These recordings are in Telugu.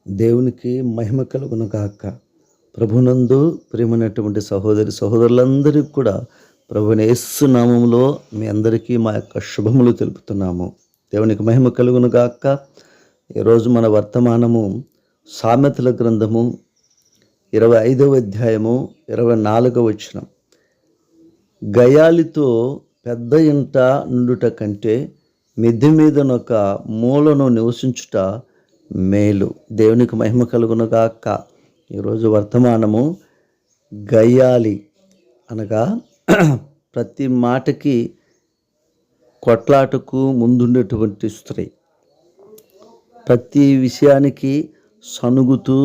దేవునికి మహిమ కలుగును గాక. ప్రభునందు ప్రియమైనటువంటి సహోదరులందరికీ కూడా ప్రభువైన యేసు నామములో మీ అందరికీ మా యొక్క శుభములు తెలుపుతున్నాము. దేవునికి మహిమ కలుగును గాక. ఈరోజు మన వర్తమానము సామెతల గ్రంథము 25వ అధ్యాయము 24వ వచనం. గయాలితో పెద్ద ఇంట నుండుట కంటే మిద్దె మీదనొక మూలను నివసించుట మేలు. దేవునికి మహిమ కలుగును గాక. ఈరోజు వర్తమానము గయ్యాలి అనగా ప్రతి మాటకి కొట్లాటకు ముందుండేటువంటి స్త్రీ, ప్రతి విషయానికి సనుగుతూ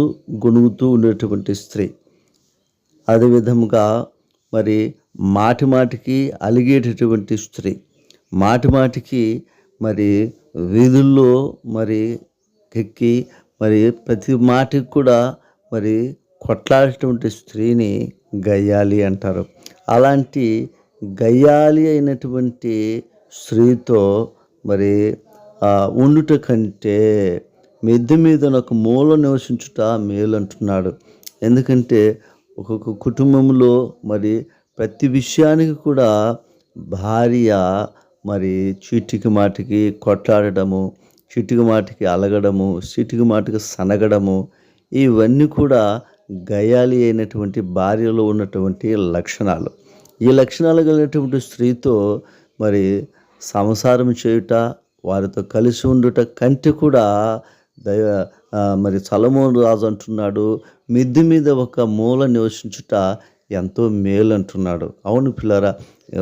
గొణుగుతూ ఉండేటువంటి స్త్రీ, అదేవిధముగా మరి మాటి మాటికి అలిగేటటువంటి స్త్రీ, మాటి మాటికి మరి వీధుల్లో మరి ఎక్కి మరి ప్రతి మాటకి కూడా మరి కొట్లాడేటువంటి స్త్రీని గయ్యాలి అంటారు. అలాంటి గయ్యాలి అయినటువంటి స్త్రీతో మరి ఉండుట కంటే మిద్దె మీద ఒక మూల నివసించుట మేలు అంటున్నాడు. ఎందుకంటే ఒక్కొక్క కుటుంబంలో మరి ప్రతి విషయానికి కూడా భార్య మరి చీటికి మాటికి కొట్లాడటము, చీటికి మాటికి అలగడము, చీటికి మాటికి సనగడము, ఇవన్నీ కూడా గయాలి అయినటువంటి భార్యలో ఉన్నటువంటి లక్షణాలు. ఈ లక్షణాలు కలిగినటువంటి స్త్రీతో మరి సంసారం చేయుట, వారితో కలిసి ఉండుట కంటే కూడా మరి సొలొమోను రాజు అంటున్నాడు, మిద్దె మీద ఒక మూల నివసించుట ఎంతో మేలు అంటున్నాడు. అవును పిల్లరా,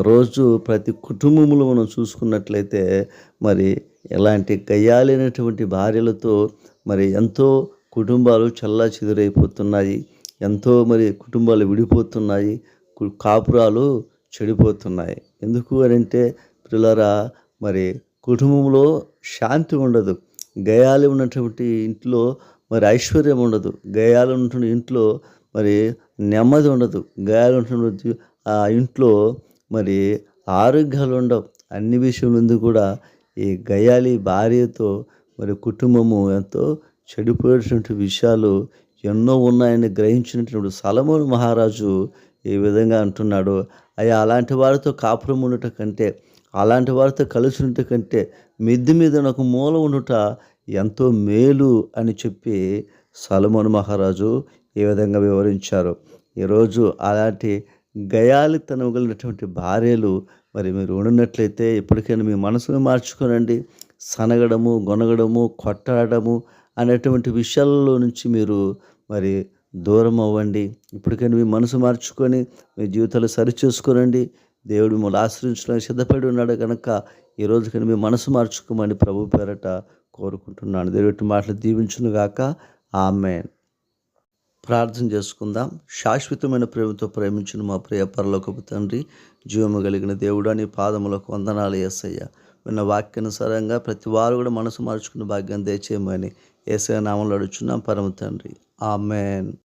రోజు ప్రతి కుటుంబంలో మనం చూసుకున్నట్లయితే మరి ఇలాంటి గయ్యాలైనటువంటి భార్యలతో మరి ఎంతో కుటుంబాలు చల్లా చెదురైపోతున్నాయి, ఎంతో మరి కుటుంబాలు విడిపోతున్నాయి, కాపురాలు చెడిపోతున్నాయి. ఎందుకు అని అంటే పిల్లరా, మరి కుటుంబంలో శాంతి ఉండదు. గయాలి ఉన్నటువంటి ఇంట్లో మరి ఐశ్వర్యం ఉండదు. గయాలు ఉన్నటువంటి ఇంట్లో మరి నెమ్మది ఉండదు. గయాలు ఉన్నటువంటి ఆ ఇంట్లో మరి ఆరోగ్యాలు ఉండవు. అన్ని విషయాలందు కూడా ఈ గయాలి భార్యతో మరి కుటుంబము ఎంతో చెడిపోయేటువంటి విషయాలు ఎన్నో ఉన్నాయని గ్రహించినటువంటి సొలొమోను మహారాజు ఈ విధంగా అంటున్నాడు, అయ్యా అలాంటి వారితో కాపురం ఉండట కంటే, అలాంటి వారితో కలిసి ఉండట కంటే మిద్దె మీద ఒక మూల ఉండుట ఎంతో మేలు అని చెప్పి సొలొమోను మహారాజు ఈ విధంగా వివరించారు. ఈరోజు అలాంటి గయాలితనం కలిగినటువంటి భార్యలు మరి మీరు ఉన్నట్లయితే ఇప్పటికైనా మీ మనసును మార్చుకోనండి. సనగడము, గొనగడము, కొట్టాడము అనేటువంటి విషయాలలో నుంచి మీరు మరి దూరం అవ్వండి. ఇప్పటికైనా మీ మనసు మార్చుకొని మీ జీవితాలు సరిచేసుకోనండి. దేవుడు మిమ్మల్ని ఆశ్రయించడానికి సిద్ధపడి ఉన్నాడు కనుక ఈరోజు కానీ మీ మనసు మార్చుకోమని ప్రభు పేరట కోరుకుంటున్నాను. దేవుడి మాటలు దీవించును గాక. ఆమేన్. ప్రార్థన చేసుకుందాం. శాశ్వతమైన ప్రేమతో ప్రేమించిన మా ప్రియ పరలోకపు తండ్రి, జీవము కలిగిన దేవుడా, నీ పాదములకు వందనాలు యేసయ్య. విన్న వాక్యానుసారంగా ప్రతి వారు కూడా మనసు మార్చుకున్న భాగ్యం దయచేయమని యేసయ్య నామములో అడుగుచున్నాం పరమ తండ్రి. ఆమేన్.